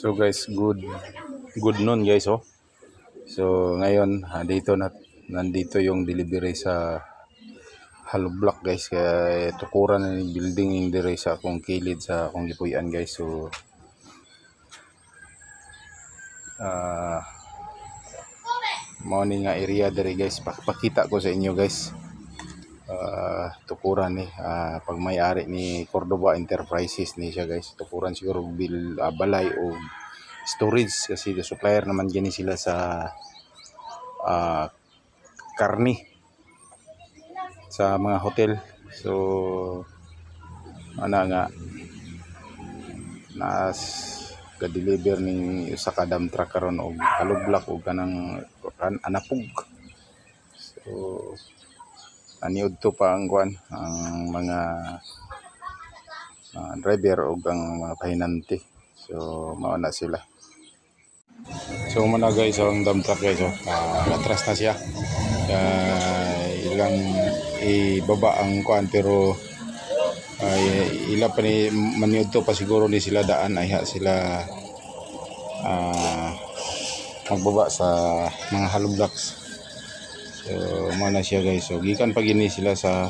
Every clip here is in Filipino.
So guys, good noon guys, oh. So ngayon, nandito yung delivery sa hollow block guys, kaya tukuran na yung building yung dire sa akong kilid sa akong gipuy-an guys. So morning nga area dire guys, pakita ko sa inyo guys. Tukuran ni pag may-ari ni Cordoba Enterprises ni siya guys. Tukuran siguro balay o storage kasi the supplier naman gani sila sa karni sa mga hotel. So ana nga nas ga-deliver ning usa ka dump truck karon og hollow block og kanang anapug. So aniud to pa ang kuan ang mga driver o ang mga pahinanti. So mao na sila. So muna guys ang dump truck guys, atras na siya. Ilang ibaba ang kuan pero ila pa ni maniud to pa siguro ni sila daan ay sila magbaba sa mga hollow blocks. So mana siya guys. So gikan pa gini sila sa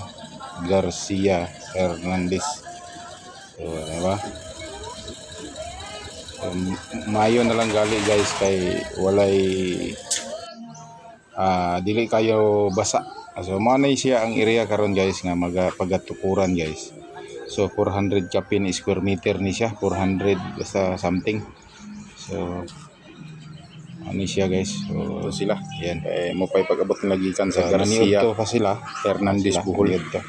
Garcia Hernandez. So diba? So, mayo na lang gali guys kay walay dili kayo basa. So manay siya ang area karon guys nga pagatukuran guys. So 400 kapin square meter ni siya, 400 basta something. So ano siya guys. So sila yan mo pay pag-abot nagikan sa Garcia to pa sila Hernandez Bohol to.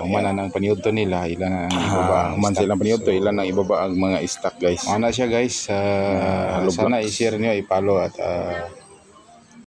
Umana nang paniud to nila ilan ang ibaba man silang paniud to ilan ang ibaba ang mga stock guys. Ana siya guys. Sana i-share niyo, i-follow at